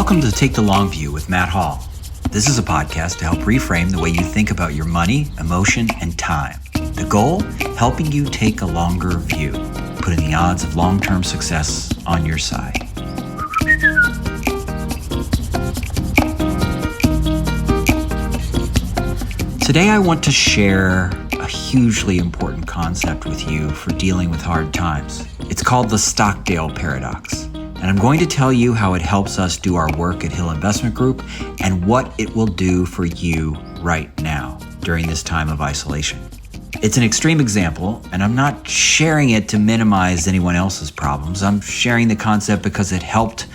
Welcome to Take the Long View with Matt Hall. This is a podcast to help reframe the way you think about your money, emotion, and time. The goal? Helping you take a longer view, putting the odds of long-term success on your side. Today I want to share a hugely important concept with you for dealing with hard times. It's called the Stockdale Paradox. And I'm going to tell you how it helps us do our work at Hill Investment Group and what it will do for you right now during this time of isolation. It's an extreme example, and I'm not sharing it to minimize anyone else's problems. I'm sharing the concept because it helped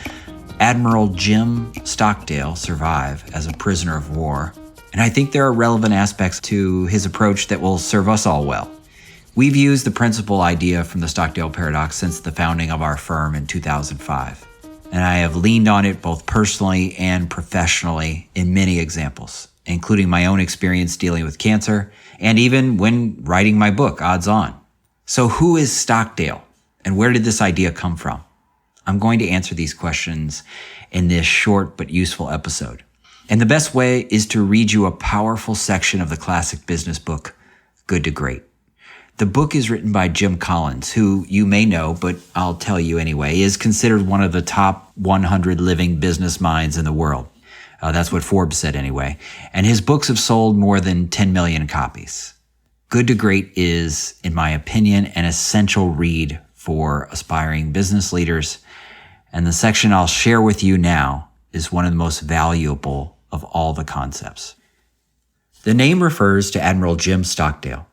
Admiral Jim Stockdale survive as a prisoner of war. And I think there are relevant aspects to his approach that will serve us all well. We've used the principal idea from the Stockdale Paradox since the founding of our firm in 2005, and I have leaned on it both personally and professionally in many examples, including my own experience dealing with cancer and even when writing my book, Odds On. So who is Stockdale, and where did this idea come from? I'm going to answer these questions in this short but useful episode. And the best way is to read you a powerful section of the classic business book, Good to Great. The book is written by Jim Collins, who you may know, but I'll tell you anyway, is considered one of the top 100 living business minds in the world. That's what Forbes said anyway. And his books have sold more than 10 million copies. Good to Great is, in my opinion, an essential read for aspiring business leaders. And the section I'll share with you now is one of the most valuable of all the concepts. The name refers to Admiral Jim Stockdale,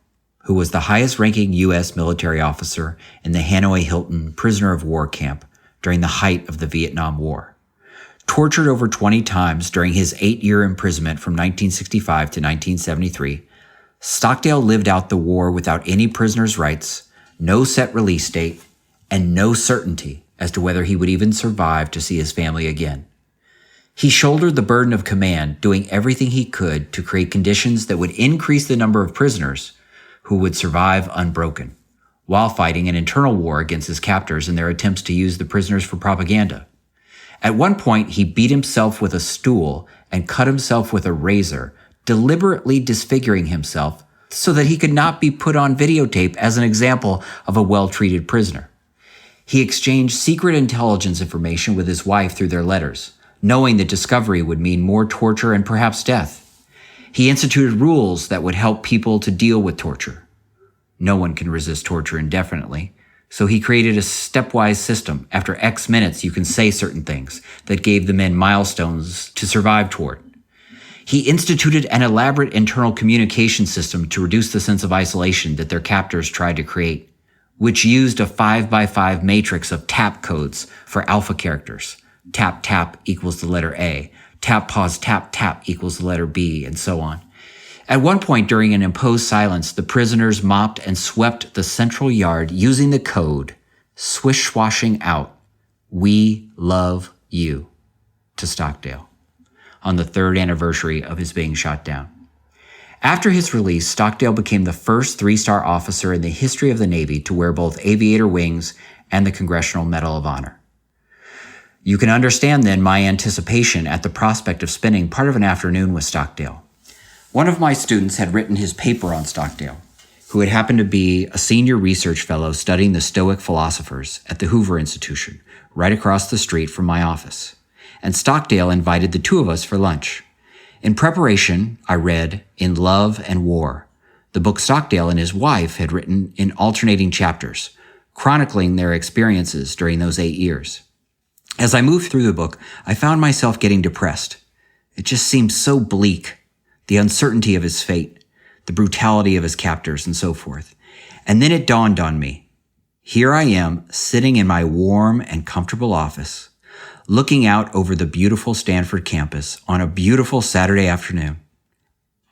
who was the highest-ranking U.S. military officer in the Hanoi Hilton prisoner of war camp during the height of the Vietnam War. Tortured over 20 times during his 8-year imprisonment from 1965 to 1973, Stockdale lived out the war without any prisoner's rights, no set release date, and no certainty as to whether he would even survive to see his family again. He shouldered the burden of command, doing everything he could to create conditions that would increase the number of prisoners who would survive unbroken, while fighting an internal war against his captors in their attempts to use the prisoners for propaganda. At one point, he beat himself with a stool and cut himself with a razor, deliberately disfiguring himself so that he could not be put on videotape as an example of a well-treated prisoner. He exchanged secret intelligence information with his wife through their letters, knowing that discovery would mean more torture and perhaps death. He instituted rules that would help people to deal with torture. No one can resist torture indefinitely, so he created a stepwise system. After X minutes, you can say certain things that gave the men milestones to survive toward. He instituted an elaborate internal communication system to reduce the sense of isolation that their captors tried to create, which used a 5x5 matrix of tap codes for alpha characters. Tap, tap equals the letter A. Tap, pause, tap, tap equals the letter B, and so on. At one point during an imposed silence, the prisoners mopped and swept the central yard using the code, swish-swashing out, "We love you," to Stockdale, on the 3rd anniversary of his being shot down. After his release, Stockdale became the first 3-star officer in the history of the Navy to wear both aviator wings and the Congressional Medal of Honor. You can understand then my anticipation at the prospect of spending part of an afternoon with Stockdale. One of my students had written his paper on Stockdale, who had happened to be a senior research fellow studying the Stoic philosophers at the Hoover Institution, right across the street from my office. And Stockdale invited the two of us for lunch. In preparation, I read In Love and War, the book Stockdale and his wife had written in alternating chapters, chronicling their experiences during those 8 years. As I moved through the book, I found myself getting depressed. It just seemed so bleak, the uncertainty of his fate, the brutality of his captors, and so forth. And then it dawned on me. Here I am, sitting in my warm and comfortable office, looking out over the beautiful Stanford campus on a beautiful Saturday afternoon.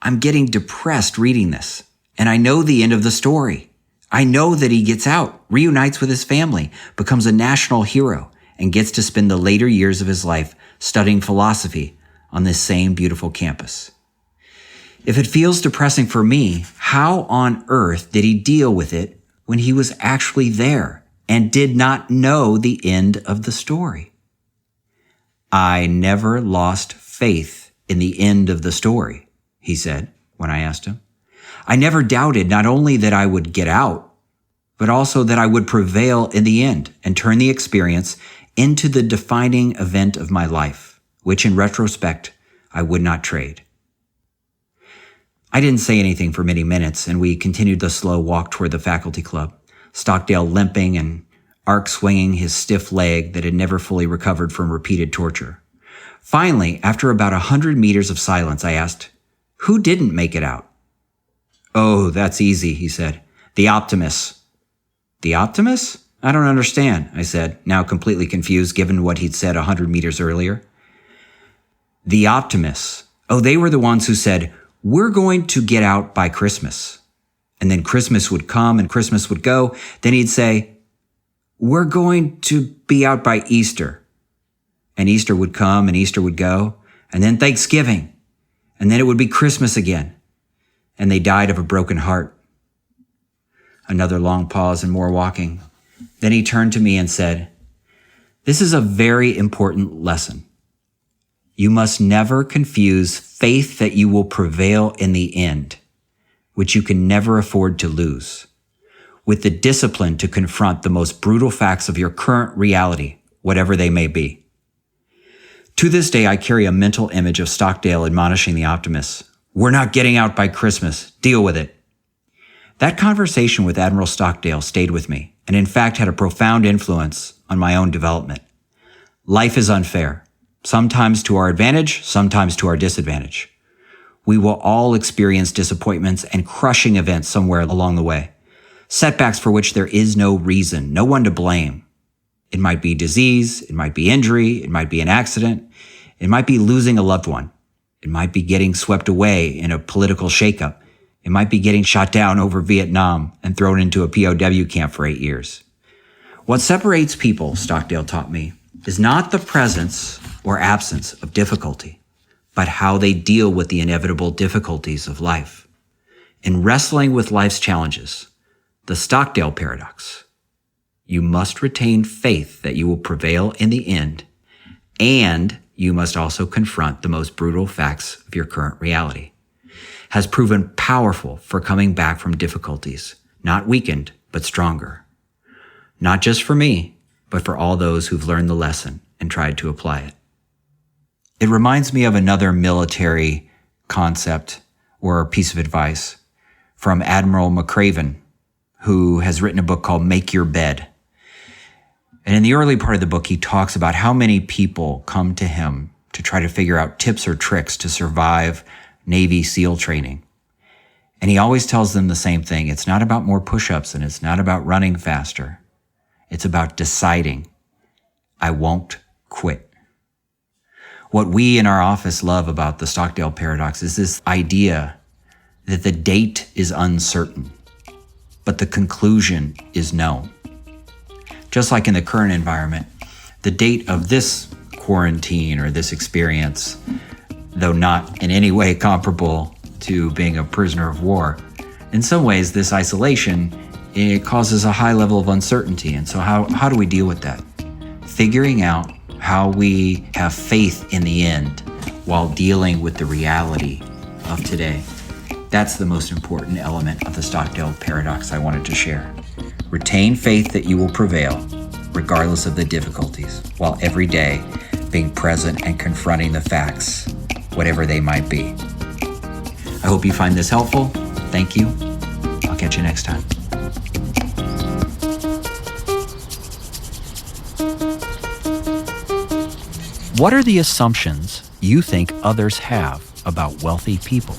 I'm getting depressed reading this, and I know the end of the story. I know that he gets out, reunites with his family, becomes a national hero, and gets to spend the later years of his life studying philosophy on this same beautiful campus. If it feels depressing for me, how on earth did he deal with it when he was actually there and did not know the end of the story? I never lost faith in the end of the story, he said when I asked him. I never doubted not only that I would get out, but also that I would prevail in the end and turn the experience into the defining event of my life, which in retrospect, I would not trade. I didn't say anything for many minutes, and we continued the slow walk toward the faculty club, Stockdale limping and Ark swinging his stiff leg that had never fully recovered from repeated torture. Finally, after about 100 meters of silence, I asked, "Who didn't make it out?" "Oh, that's easy," he said. "The Optimists." "The Optimists? I don't understand," I said, now completely confused given what he'd said 100 meters earlier. "The Optimists. Oh, they were the ones who said, 'We're going to get out by Christmas.' And then Christmas would come and Christmas would go. Then he'd say, 'We're going to be out by Easter.' And Easter would come and Easter would go. And then Thanksgiving. And then it would be Christmas again. And they died of a broken heart." Another long pause and more walking. Then he turned to me and said, "This is a very important lesson. You must never confuse faith that you will prevail in the end, which you can never afford to lose, with the discipline to confront the most brutal facts of your current reality, whatever they may be." To this day, I carry a mental image of Stockdale admonishing the optimists, "We're not getting out by Christmas. Deal with it." That conversation with Admiral Stockdale stayed with me, and in fact had a profound influence on my own development. Life is unfair, sometimes to our advantage, sometimes to our disadvantage. We will all experience disappointments and crushing events somewhere along the way, setbacks for which there is no reason, no one to blame. It might be disease, it might be injury, it might be an accident, it might be losing a loved one, it might be getting swept away in a political shakeup, it might be getting shot down over Vietnam and thrown into a POW camp for 8 years. What separates people, Stockdale taught me, is not the presence or absence of difficulty, but how they deal with the inevitable difficulties of life. In wrestling with life's challenges, the Stockdale Paradox, you must retain faith that you will prevail in the end, and you must also confront the most brutal facts of your current reality, has proven powerful for coming back from difficulties, not weakened, but stronger. Not just for me, but for all those who've learned the lesson and tried to apply it. It reminds me of another military concept or piece of advice from Admiral McCraven, who has written a book called Make Your Bed. And in the early part of the book, he talks about how many people come to him to try to figure out tips or tricks to survive Navy SEAL training. And he always tells them the same thing. It's not about more push-ups and it's not about running faster. It's about deciding, I won't quit. What we in our office love about the Stockdale Paradox is this idea that the date is uncertain, but the conclusion is known. Just like in the current environment, the date of this quarantine or this experience, though not in any way comparable to being a prisoner of war, in some ways this isolation, it causes a high level of uncertainty. And so how do we deal with that? Figuring out how we have faith in the end while dealing with the reality of today. That's the most important element of the Stockdale Paradox I wanted to share. Retain faith that you will prevail, regardless of the difficulties, while every day being present and confronting the facts, whatever they might be. I hope you find this helpful. Thank you. I'll catch you next time. What are the assumptions you think others have about wealthy people?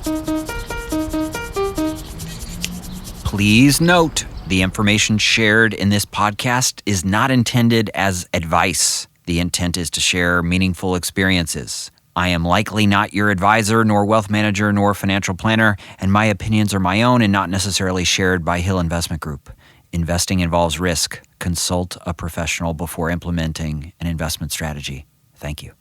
Please note, the information shared in this podcast is not intended as advice. The intent is to share meaningful experiences. I am likely not your advisor, nor wealth manager, nor financial planner, and my opinions are my own and not necessarily shared by Hill Investment Group. Investing involves risk. Consult a professional before implementing an investment strategy. Thank you.